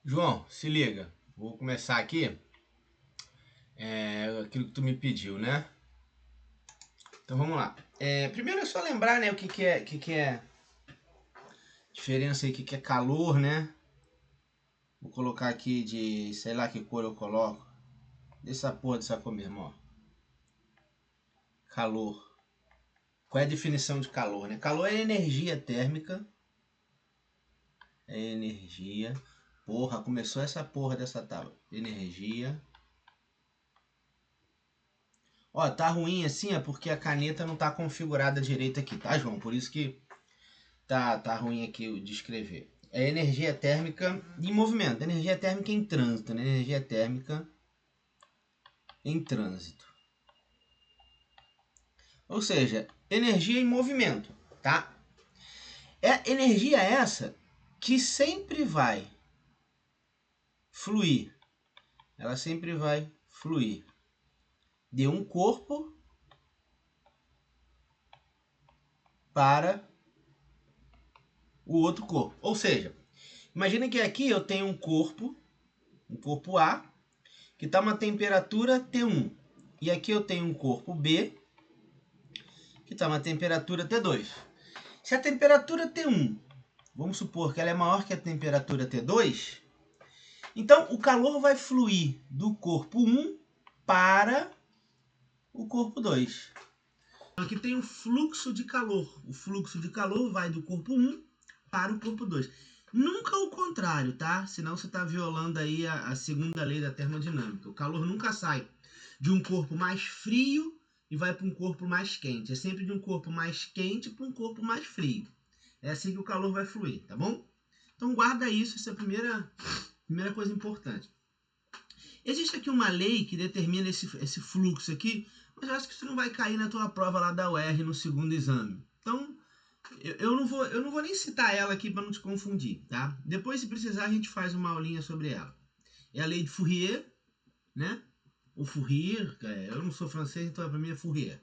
João, se liga. Vou começar aqui aquilo que tu me pediu, né? Então vamos lá. Primeiro é só lembrar, né, o que é diferença aí, o que é calor, né? Vou colocar aqui de, sei lá que cor eu coloco. Dessa porra dessa cor mesmo, ó. Calor. Qual é a definição de calor, né? Calor é energia térmica. É energia. Porra, começou essa porra dessa tábua. Energia. Ó, tá ruim assim, é porque a caneta não tá configurada direito aqui, tá, João? Por isso que tá ruim aqui de escrever. É energia térmica em movimento, energia térmica em trânsito, né? Energia térmica em trânsito. Ou seja, energia em movimento, tá? É energia essa que sempre vai fluir. Ela sempre vai fluir de um corpo para o outro corpo. Ou seja, imagina que aqui eu tenho um corpo A, que está uma temperatura T1. E aqui eu tenho um corpo B, que está uma temperatura T2. Se a temperatura T1, vamos supor que ela é maior que a temperatura T2, então o calor vai fluir do corpo 1 para o corpo 2. Aqui tem o fluxo de calor. O fluxo de calor vai do corpo 1 para o corpo 2. Nunca o contrário, tá? Senão você está violando aí a segunda lei da termodinâmica. O calor nunca sai de um corpo mais frio e vai para um corpo mais quente. É sempre de um corpo mais quente para um corpo mais frio. É assim que o calor vai fluir, tá bom? Então guarda isso, essa é a primeira coisa importante. Existe aqui uma lei que determina esse fluxo aqui, mas eu acho que isso não vai cair na tua prova lá da UERJ no segundo exame. Então, eu não vou nem citar ela aqui para não te confundir, tá? Depois, se precisar, a gente faz uma aulinha sobre ela. É a lei de Fourier, né? O Fourier, eu não sou francês, então para mim é Fourier,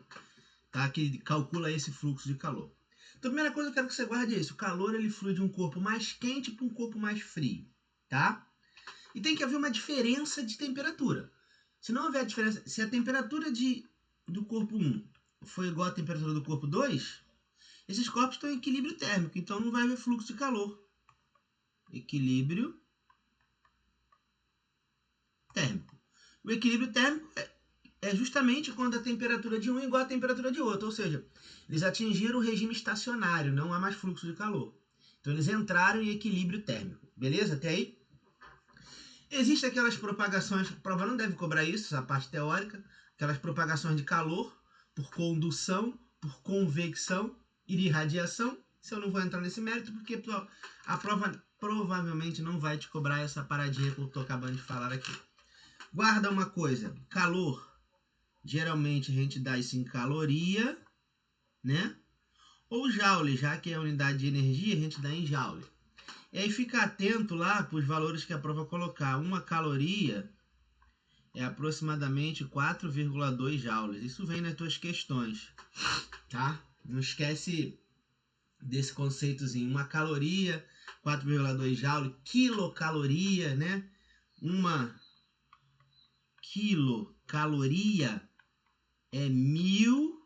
tá? Que calcula esse fluxo de calor. Então, a primeira coisa que eu quero que você guarde é isso. O calor, ele flui de um corpo mais quente para um corpo mais frio, tá? E tem que haver uma diferença de temperatura. Se não houver diferença, se a temperatura do corpo 1 for igual à temperatura do corpo 2, esses corpos estão em equilíbrio térmico, então não vai haver fluxo de calor. Equilíbrio térmico. O equilíbrio térmico é justamente quando a temperatura de um é igual à temperatura de outro, ou seja, eles atingiram o regime estacionário, não há mais fluxo de calor. Então eles entraram em equilíbrio térmico. Beleza? Até aí? Existem aquelas propagações, a prova não deve cobrar isso, essa parte teórica, aquelas propagações de calor por condução, por convecção e de radiação. Se eu não vou entrar nesse mérito, porque a prova provavelmente não vai te cobrar essa paradinha que eu estou acabando de falar aqui. Guarda uma coisa, calor, geralmente a gente dá isso em caloria, né? Ou joule, já que é a unidade de energia, a gente dá em joule. E aí fica atento lá para os valores que a prova colocar. Uma caloria é aproximadamente 4,2 joules. Isso vem nas tuas questões, tá? Não esquece desse conceitozinho. Uma caloria, 4,2 joules. Quilocaloria, né? Uma quilocaloria é 1000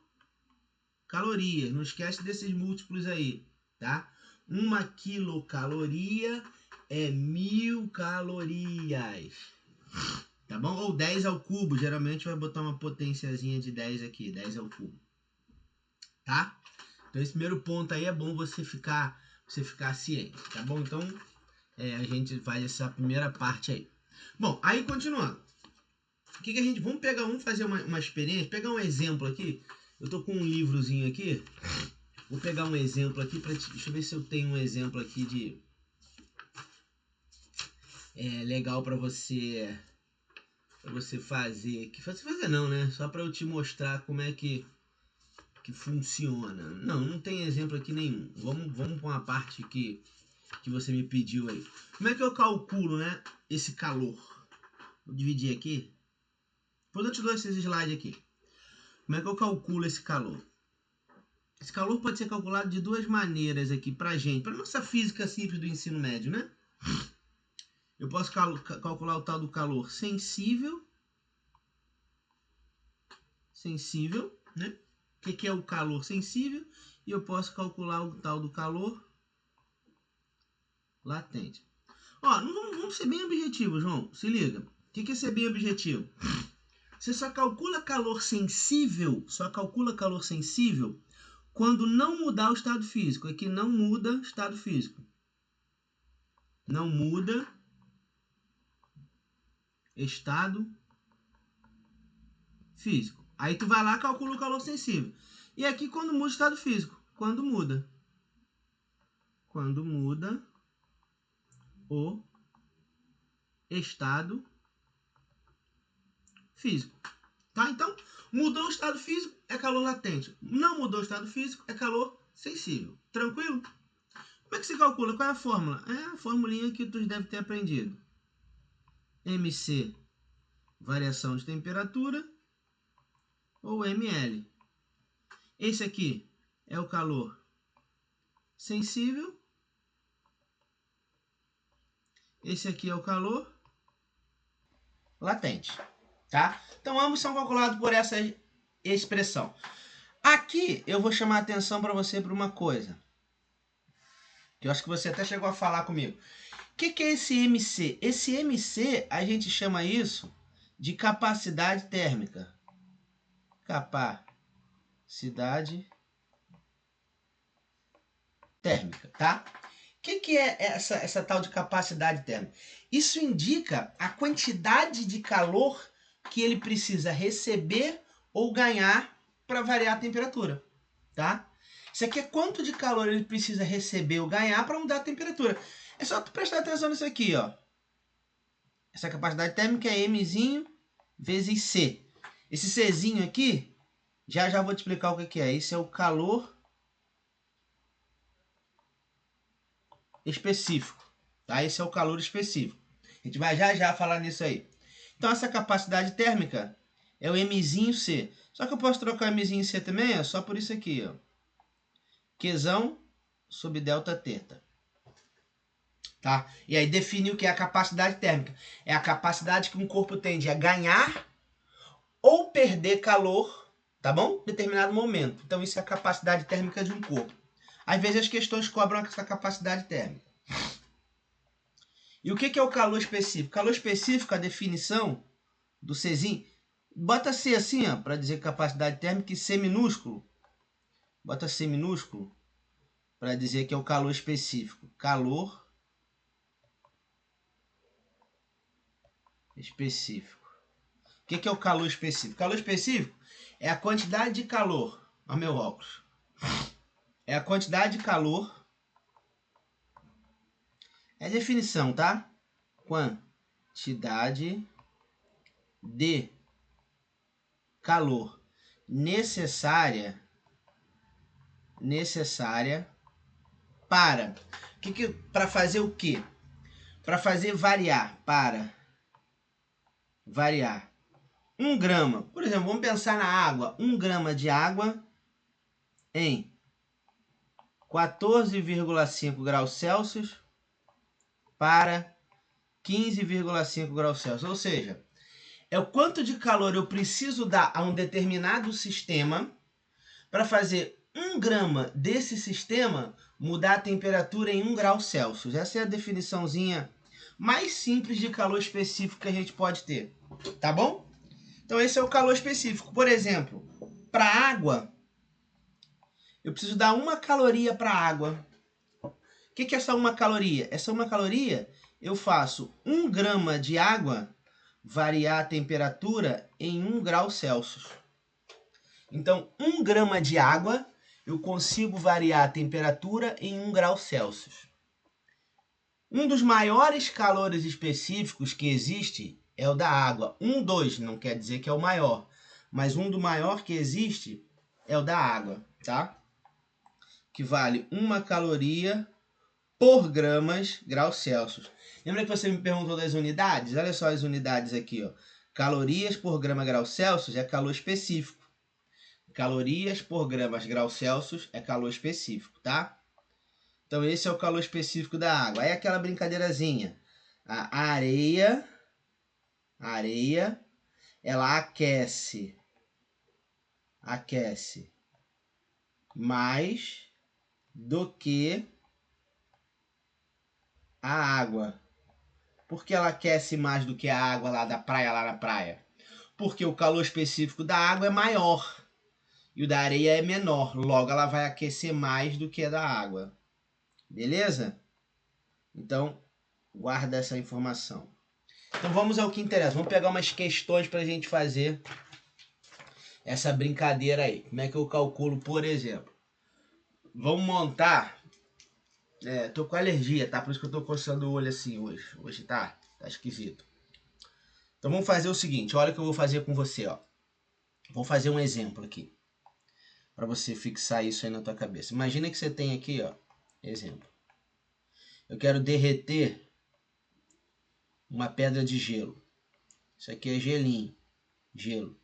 calorias. Não esquece desses múltiplos aí, tá? Uma quilocaloria é 1000 calorias. Tá bom? Ou 10 ao cubo, geralmente vai botar uma potenciazinha de 10 aqui, 10 ao cubo. Tá? Então esse primeiro ponto aí é bom você ficar ciente, tá bom? Então a gente faz essa primeira parte aí. Bom, aí continuando. O que a gente... Vamos pegar fazer uma experiência, pegar um exemplo aqui. Eu tô com um livrozinho aqui. Vou pegar um exemplo aqui para deixa eu ver se eu tenho um exemplo aqui de legal para você fazer. Fazer não, né? Só para eu te mostrar como é que funciona. Não tem exemplo aqui nenhum. Vamos para uma parte que você me pediu aí. Como é que eu calculo, né, esse calor? Vou dividir aqui. Depois eu te dou esses slides aqui. Como é que eu calculo esse calor? Esse calor pode ser calculado de duas maneiras aqui pra gente, pra nossa física simples do ensino médio, né? Eu posso calcular o tal do calor sensível. Né? O que é o calor sensível? E eu posso calcular o tal do calor latente. Ó, vamos ser bem objetivos, João. Se liga. O que é ser bem objetivo? Você só calcula calor sensível, quando não mudar o estado físico. Aqui não muda o estado físico. Não muda estado físico. Aí tu vai lá e calcula o calor sensível. E aqui quando muda o estado físico. Quando muda o estado físico. Tá? Então, mudou o estado físico, é calor latente. Não mudou o estado físico, é calor sensível. Tranquilo? Como é que se calcula? Qual é a fórmula? É a formulinha que tu deve ter aprendido. MC, variação de temperatura, ou ml. Esse aqui é o calor sensível. Esse aqui é o calor latente. Tá? Então, ambos são calculados por essa expressão. Aqui, eu vou chamar a atenção para você para uma coisa. Que eu acho que você até chegou a falar comigo. O que é esse MC? Esse MC, a gente chama isso de capacidade térmica. Capacidade térmica, tá? O que é essa tal de capacidade térmica? Isso indica a quantidade de calor que ele precisa receber ou ganhar para variar a temperatura, tá? Isso aqui é quanto de calor ele precisa receber ou ganhar para mudar a temperatura. É só tu prestar atenção nisso aqui, ó. Essa capacidade térmica é Mzinho vezes C. Esse Czinho aqui, já vou te explicar o que é. Isso é o calor específico, tá? Esse é o calor específico. A gente vai já falar nisso aí. Então, essa capacidade térmica é o Mzinho C. Só que eu posso trocar o Mzinho C também, ó, só por isso aqui, ó. Qzão sobre delta teta. Tá? E aí define o que é a capacidade térmica. É a capacidade que um corpo tende a ganhar ou perder calor, tá bom? Em determinado momento. Então isso é a capacidade térmica de um corpo. Às vezes as questões cobram essa capacidade térmica. E o que é o calor específico? Calor específico, a definição do Czinho, bota C assim, ó, para dizer capacidade térmica, e C minúsculo. Bota C minúsculo para dizer que é o calor específico. Calor específico. O que é o calor específico? Calor específico é a quantidade de calor. Olha meu óculos. É a quantidade de calor. É a definição, tá? Quantidade de calor necessária para para fazer o quê? Para fazer variar, para variar 1 grama. Por exemplo, vamos pensar na água. 1 grama de água em 14,5 graus Celsius para 15,5 graus Celsius. Ou seja, é o quanto de calor eu preciso dar a um determinado sistema para fazer 1 grama desse sistema mudar a temperatura em 1 grau Celsius. Essa é a definiçãozinha mais simples de calor específico que a gente pode ter. Tá bom? Então esse é o calor específico. Por exemplo, para água, eu preciso dar 1 caloria para a água. O que é essa 1 caloria? Essa 1 caloria, eu faço 1 grama de água variar a temperatura em 1 grau Celsius. Então, 1 grama de água, eu consigo variar a temperatura em 1 grau Celsius. Um dos maiores calores específicos que existe é o da água. 2 não quer dizer que é o maior, mas um do maior que existe é o da água, tá? Que vale 1 caloria por graus Celsius. Lembra que você me perguntou das unidades? Olha só as unidades aqui, ó. Calorias por graus Celsius é calor específico. Calorias por graus Celsius é calor específico, tá? Então esse é o calor específico da água. Aí aquela brincadeirazinha. A areia, ela aquece mais do que a água. Por que ela aquece mais do que a água lá da praia, lá na praia? Porque o calor específico da água é maior e o da areia é menor. Logo, ela vai aquecer mais do que a da água. Beleza? Então, guarda essa informação. Então, vamos ao que interessa. Vamos pegar umas questões para a gente fazer essa brincadeira aí. Como é que eu calculo, por exemplo? Vamos montar... tô com alergia, tá? Por isso que eu tô coçando o olho assim hoje. Hoje tá esquisito. Então vamos fazer o seguinte, olha o que eu vou fazer com você, ó. Vou fazer um exemplo aqui, para você fixar isso aí na tua cabeça. Imagina que você tem aqui, ó, exemplo. Eu quero derreter uma pedra de gelo. Isso aqui é gelinho, gelo.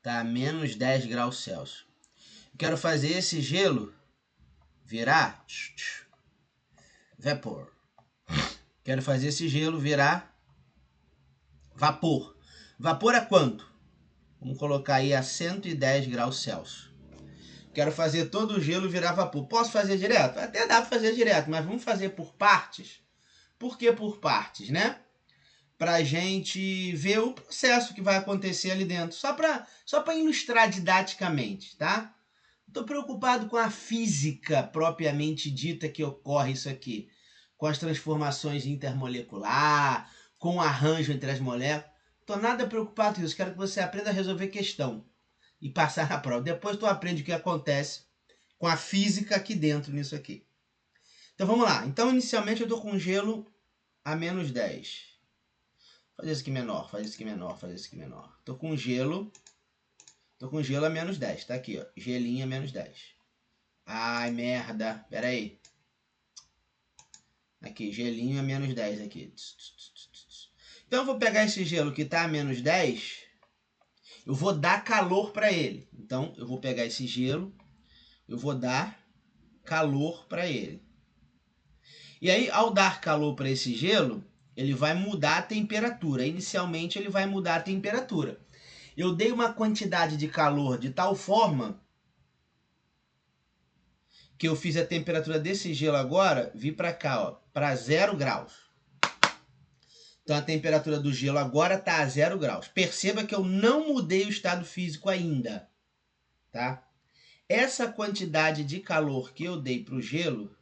Tá a menos 10 graus Celsius. Eu quero fazer esse gelo virar vapor. Quero fazer esse gelo virar vapor. Vapor é quanto? Vamos colocar aí a 110 graus Celsius. Quero fazer todo o gelo virar vapor. Posso fazer direto? Até dá para fazer direto, mas vamos fazer por partes. Por que por partes, né? Pra gente ver o processo que vai acontecer ali dentro. Só para ilustrar didaticamente, tá? Estou preocupado com a física propriamente dita que ocorre isso aqui. Com as transformações intermolecular, com o arranjo entre as moléculas. Estou nada preocupado com isso. Quero que você aprenda a resolver questão e passar na prova. Depois tu aprende o que acontece com a física aqui dentro nisso aqui. Então vamos lá. Então inicialmente eu estou com gelo a menos 10. Fazer isso aqui menor, fazer isso aqui menor, fazer isso aqui menor. Estou com gelo a menos 10. Tá aqui, ó. Gelinho a menos 10. Ai, merda. Pera aí. Aqui, gelinho a menos 10 aqui. Então eu vou pegar esse gelo que está a menos 10. Eu vou dar calor para ele. Então eu vou pegar esse gelo. Eu vou dar calor para ele. E aí, ao dar calor para esse gelo, ele vai mudar a temperatura. Inicialmente, ele vai mudar a temperatura. Eu dei uma quantidade de calor de tal forma que eu fiz a temperatura desse gelo agora vir para cá, ó, para 0 graus. Então, a temperatura do gelo agora está a 0 graus. Perceba que eu não mudei o estado físico ainda, tá? Essa quantidade de calor que eu dei para o gelo,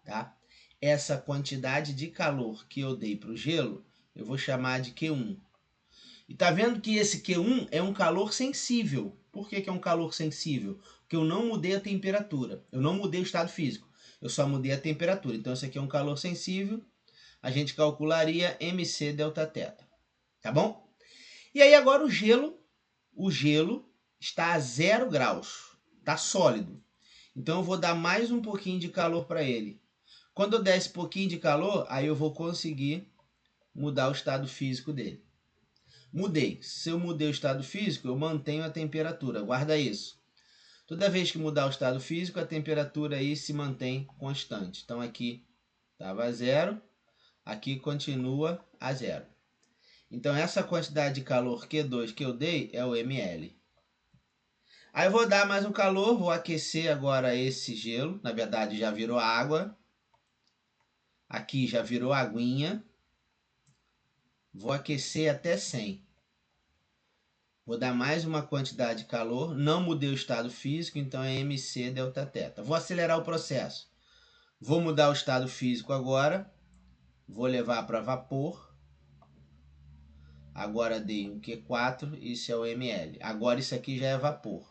tá? Essa quantidade de calor que eu dei para o gelo, eu vou chamar de Q1. E tá vendo que esse Q1 é um calor sensível. Por que é um calor sensível? Porque eu não mudei a temperatura. Eu não mudei o estado físico. Eu só mudei a temperatura. Então, esse aqui é um calor sensível. A gente calcularia MC delta θ. Tá bom? E aí, agora o gelo está a 0 graus. Está sólido. Então, eu vou dar mais um pouquinho de calor para ele. Quando eu der esse pouquinho de calor, aí eu vou conseguir mudar o estado físico dele. Mudei. Se eu mudei o estado físico, eu mantenho a temperatura. Guarda isso. Toda vez que mudar o estado físico, a temperatura aí se mantém constante. Então aqui estava a 0, aqui continua a 0. Então essa quantidade de calor Q2 que eu dei é o ml. Aí eu vou dar mais um calor, vou aquecer agora esse gelo. Na verdade já virou água. Aqui já virou aguinha. Vou aquecer até 100. Vou dar mais uma quantidade de calor. Não mudei o estado físico, então é MC delta θ. Vou acelerar o processo. Vou mudar o estado físico agora. Vou levar para vapor. Agora dei um Q4, isso é o ml. Agora isso aqui já é vapor.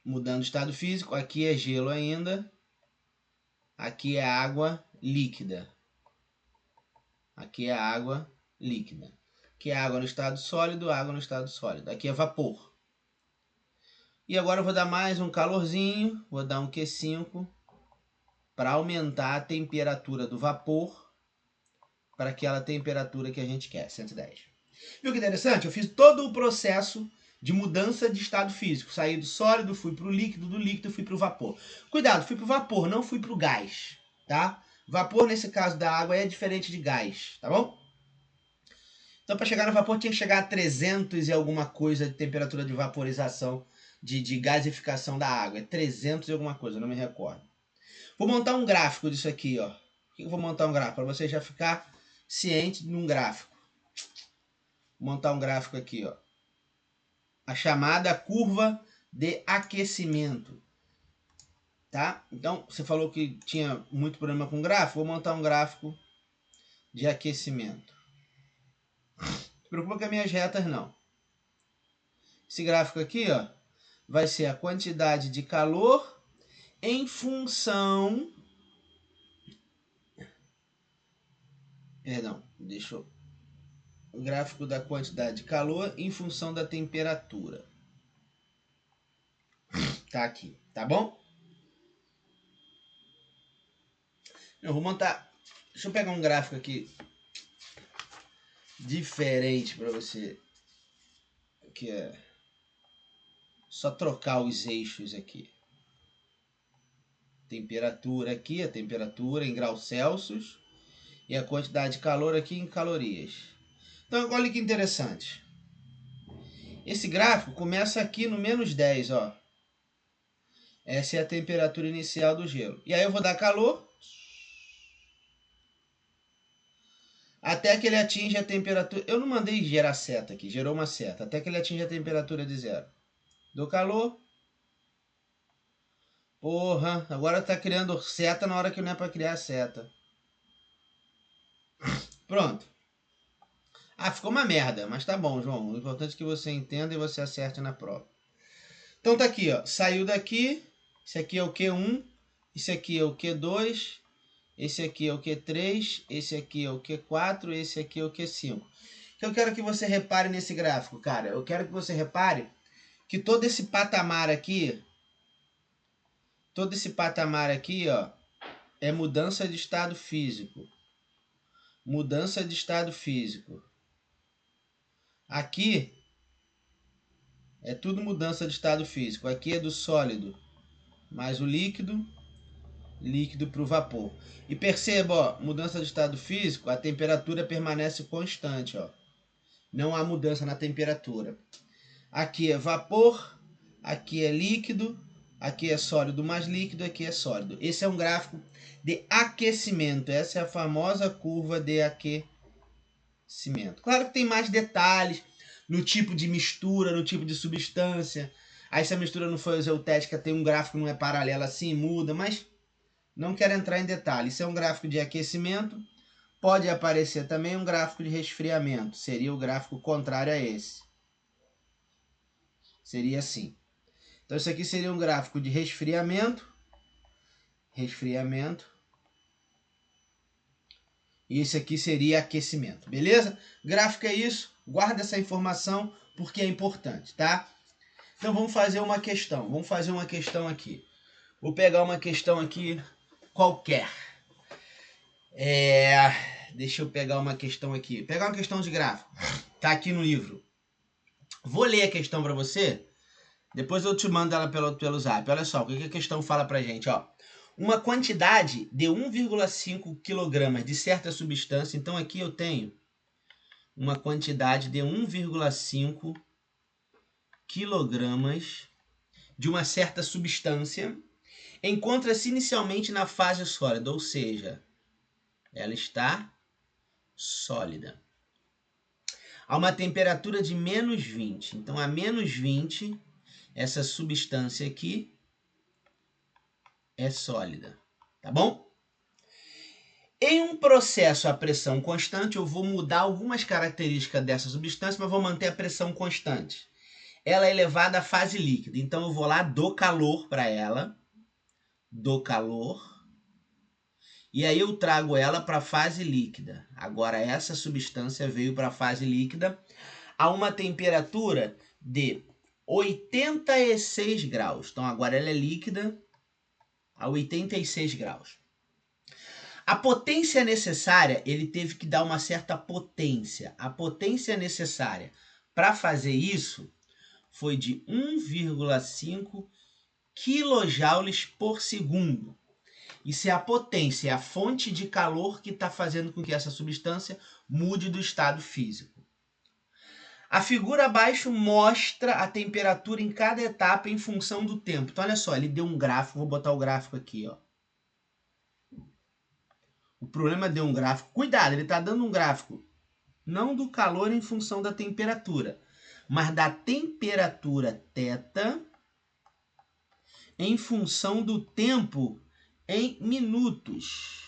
Mudando o estado físico, aqui é gelo ainda. Aqui é água líquida. Aqui é água líquida. Aqui é água no estado sólido, água no estado sólido. Aqui é vapor. E agora eu vou dar mais um calorzinho, vou dar um Q5 para aumentar a temperatura do vapor para aquela temperatura que a gente quer, 110. Viu que interessante? Eu fiz todo o processo de mudança de estado físico. Saí do sólido, fui para o líquido, do líquido fui para o vapor. Cuidado, fui para o vapor, não fui para o gás, tá? Vapor, nesse caso da água, é diferente de gás, tá bom? Então, para chegar no vapor, tinha que chegar a 300 e alguma coisa de temperatura de vaporização, de gasificação da água. É 300 e alguma coisa, não me recordo. Vou montar um gráfico disso aqui, ó. Por que eu vou montar um gráfico? Para você já ficar ciente de um gráfico. Vou montar um gráfico aqui, ó. A chamada curva de aquecimento. Tá? Então, você falou que tinha muito problema com gráfico. Vou montar um gráfico de aquecimento. Não se preocupa com as minhas retas, não. Esse gráfico aqui, ó, vai ser a quantidade de calor em função... Perdão, deixa eu... O gráfico da quantidade de calor em função da temperatura. Tá aqui, tá bom? Eu vou montar... Deixa eu pegar um gráfico aqui diferente para você. Que é só trocar os eixos aqui. Temperatura aqui, a temperatura em graus Celsius. E a quantidade de calor aqui em calorias. Então, olha que interessante. Esse gráfico começa aqui no menos 10, ó. Essa é a temperatura inicial do gelo. E aí eu vou dar calor até que ele atinja a temperatura... Eu não mandei gerar seta aqui, gerou uma seta. Até que ele atinja a temperatura de zero. Dou calor. Porra, agora tá criando seta na hora que não é para criar seta. Pronto. Ah, ficou uma merda, mas tá bom, João. O importante é que você entenda e você acerte na prova. Então tá aqui, ó. Saiu daqui. Esse aqui é o Q1. Esse aqui é o Q2. Esse aqui é o Q3. Esse aqui é o Q4. Esse aqui é o Q5. O que eu quero que você repare nesse gráfico, cara? Eu quero que você repare que todo esse patamar aqui... Todo esse patamar aqui, ó, é mudança de estado físico. Mudança de estado físico. Aqui é tudo mudança de estado físico. Aqui é do sólido mais o líquido, líquido para o vapor. E perceba, ó, mudança de estado físico, a temperatura permanece constante, ó. Não há mudança na temperatura. Aqui é vapor, aqui é líquido, aqui é sólido mais líquido, aqui é sólido. Esse é um gráfico de aquecimento. Essa é a famosa curva de aquecimento. Claro que tem mais detalhes no tipo de mistura, no tipo de substância. Aí se a mistura não for iseutética, tem um gráfico que não é paralelo assim, muda, mas não quero entrar em detalhes. Isso é um gráfico de aquecimento. Pode aparecer também um gráfico de resfriamento. Seria o gráfico contrário a esse. Seria assim. Então isso aqui seria um gráfico de resfriamento. Resfriamento. E esse aqui seria aquecimento. Beleza? Gráfico é isso. Guarda essa informação porque é importante, tá? Então vamos fazer uma questão. Vamos fazer uma questão aqui. Vou pegar uma questão aqui qualquer. Deixa eu pegar uma questão aqui. Pegar uma questão de gráfico. Tá aqui no livro. Vou ler a questão para você. Depois eu te mando ela pelo zap. Olha só, o que a questão fala pra gente, ó. Uma quantidade de 1,5 kg de certa substância. Então aqui eu tenho uma quantidade de 1,5 kg de uma certa substância. Encontra-se inicialmente na fase sólida, ou seja, ela está sólida. A uma temperatura de menos 20. Então a menos 20, essa substância aqui é sólida, tá bom? Em um processo a pressão constante, eu vou mudar algumas características dessa substância, mas vou manter a pressão constante. Ela é elevada à fase líquida, então eu vou lá, dou calor para ela, dou calor, e aí eu trago ela para a fase líquida. Agora essa substância veio para a fase líquida a uma temperatura de 86 graus. Então agora ela é líquida a 86 graus. A potência necessária, ele teve que dar uma certa potência. A potência necessária para fazer isso foi de 1,5 kJ por segundo. Isso é a potência, é a fonte de calor que está fazendo com que essa substância mude do estado físico. A figura abaixo mostra a temperatura em cada etapa em função do tempo. Então, olha só, ele deu um gráfico, vou botar o gráfico aqui, ó. O problema deu um gráfico. Cuidado, ele está dando um gráfico não do calor em função da temperatura, mas da temperatura θ em função do tempo em minutos.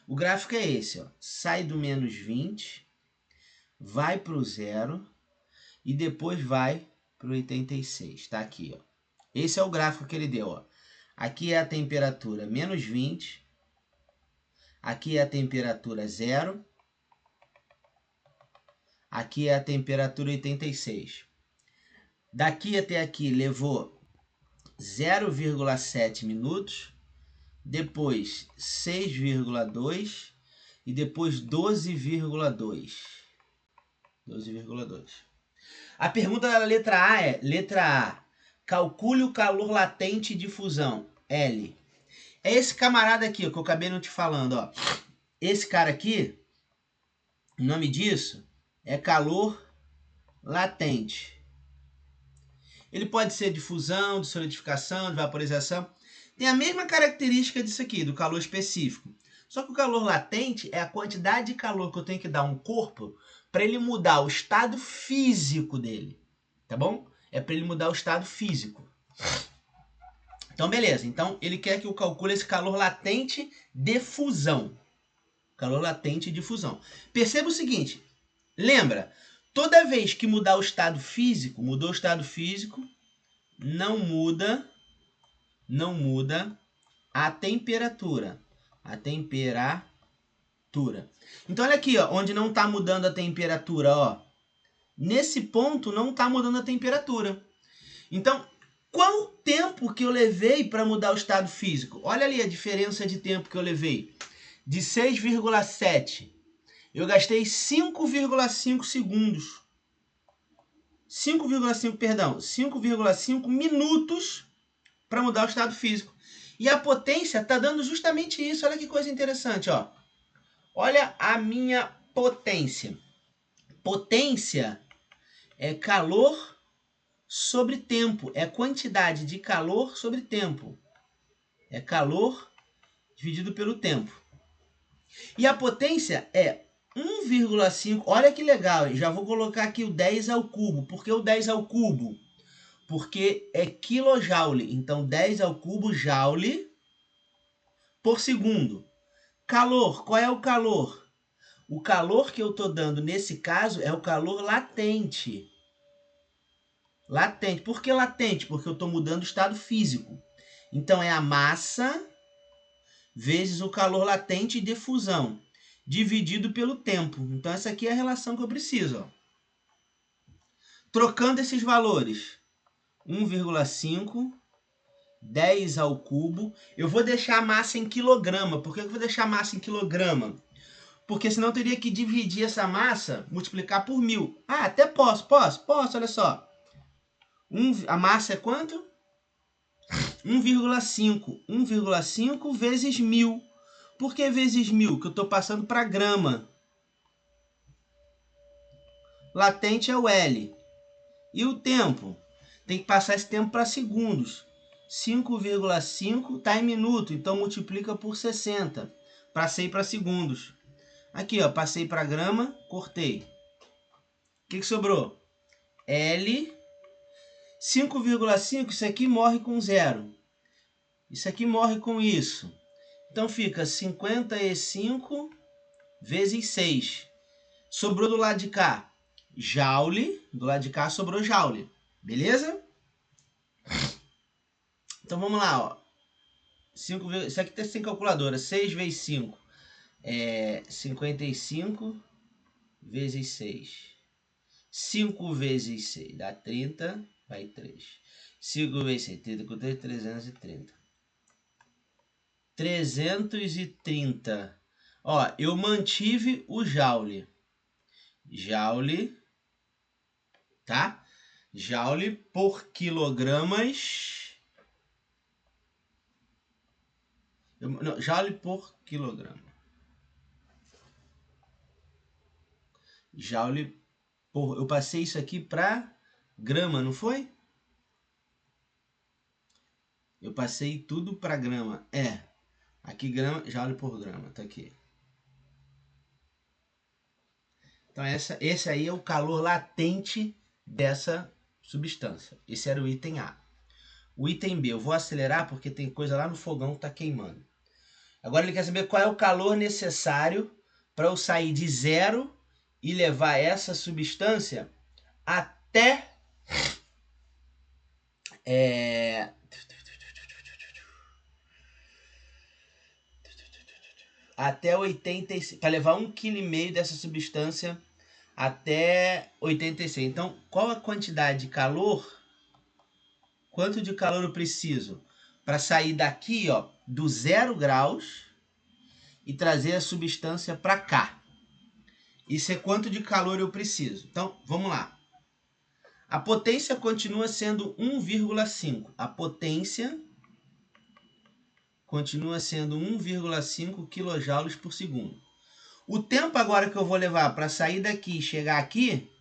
O gráfico é esse, ó. Sai do menos 20, vai para o zero e depois vai para o 86. Está aqui, ó. Esse é o gráfico que ele deu, ó. Aqui é a temperatura menos 20, aqui é a temperatura 0, aqui é a temperatura 86. Daqui até aqui levou 0,7 minutos, depois 6,2 e depois 12,2. 12,2. A pergunta da letra A é: letra A, calcule o calor latente de fusão, L. É esse camarada aqui, ó, que eu acabei não te falando, ó. Esse cara aqui, o nome disso é calor latente. Ele pode ser de fusão, de solidificação, de vaporização. Tem a mesma característica disso aqui, do calor específico. Só que o calor latente é a quantidade de calor que eu tenho que dar a um corpo para ele mudar o estado físico dele. Tá bom? É para ele mudar o estado físico. Então, beleza. Então, ele quer que eu calcule esse calor latente de fusão. Calor latente de fusão. Perceba o seguinte. Lembra? Toda vez que mudar o estado físico, mudou o estado físico, não muda a temperatura. A temperatura. Então, olha aqui, ó, onde não está mudando a temperatura, ó. Nesse ponto não está mudando a temperatura. Então, qual o tempo que eu levei para mudar o estado físico? Olha ali a diferença de tempo que eu levei. De 6,7, eu gastei 5,5 segundos. 5,5 minutos para mudar o estado físico. E a potência está dando justamente isso. Olha que coisa interessante, ó. Olha a minha potência. Potência é calor sobre tempo. É quantidade de calor sobre tempo. É calor dividido pelo tempo. E a potência é 1,5. Olha que legal. Já vou colocar aqui o 10 ao cubo. Por que o 10 ao cubo? Porque é quilojoule. Então, 10 ao cubo joule por segundo. Calor. Qual é o calor? O calor que eu estou dando nesse caso é o calor latente. Latente. Por que latente? Porque eu estou mudando o estado físico. Então, é a massa vezes o calor latente de fusão, dividido pelo tempo. Então, essa aqui é a relação que eu preciso. Ó. Trocando esses valores. 1,5, 10 ao cubo. Eu vou deixar a massa em quilograma. Por que eu vou deixar a massa em quilograma? Porque senão eu teria que dividir essa massa, multiplicar por 1000. Ah, até posso, olha só. A massa é quanto? 1,5. 1,5 vezes 1000. Por que vezes 1000? Que eu estou passando para grama. Latente é o L. E o tempo? Tem que passar esse tempo para segundos. 5,5 está em minuto, então multiplica por 60. Passei para segundos. Aqui, ó, passei para grama, cortei. O que sobrou? L. 5,5, isso aqui morre com 0. Isso aqui morre com isso. Então fica 55 vezes 6. Sobrou do lado de cá joule. Do lado de cá sobrou joule. Beleza? Então vamos lá, ó. 5, isso aqui está sem calculadora. 6 vezes 5 é 55 vezes 6. 5 vezes 6 dá 30, vai 3. 5 vezes 6, 30 com 3, 330. 330. Ó, eu mantive o joule. Joule, tá? Joule por quilogramas Não, joule por quilograma. Joule por... Eu passei isso aqui para grama, não foi? Eu passei tudo para grama. Aqui grama, joule por grama, tá aqui. Então esse aí é o calor latente dessa substância. Esse era o item A. O item B, eu vou acelerar porque tem coisa lá no fogão que está queimando. Agora ele quer saber qual é o calor necessário para eu sair de zero e levar essa substância até... até 86, para levar 1,5 kg dessa substância até 86. Então, qual a quantidade de calor? Quanto de calor eu preciso para sair daqui, ó, do 0 graus e trazer a substância para cá? Isso é quanto de calor eu preciso. Então, vamos lá. A potência continua sendo 1,5. A potência continua sendo 1,5 kJ por segundo. O tempo agora que eu vou levar para sair daqui e chegar aqui,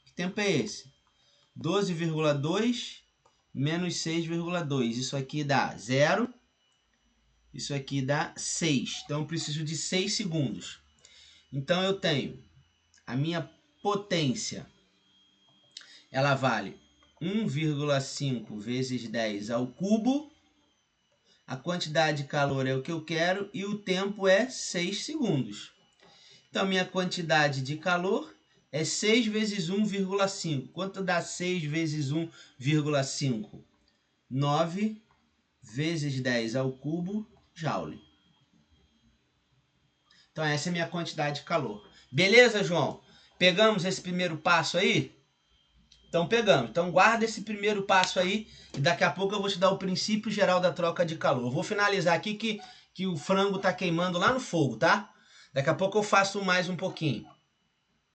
que tempo é esse? 12,2 menos 6,2. Isso aqui dá 0. Isso aqui dá 6. Então eu preciso de 6 segundos. Então eu tenho a minha potência. Ela vale 1,5 vezes 10 ao cubo. A quantidade de calor é o que eu quero e o tempo é 6 segundos. Então, minha quantidade de calor é 6 vezes 1,5. Quanto dá 6 vezes 1,5? 9 vezes 10 ao cubo, joule. Então, essa é a minha quantidade de calor. Beleza, João? Pegamos esse primeiro passo aí? Então, pegamos. Então, guarda esse primeiro passo aí e daqui a pouco eu vou te dar o princípio geral da troca de calor. Eu vou finalizar aqui que o frango tá queimando lá no fogo, tá? Daqui a pouco eu faço mais um pouquinho.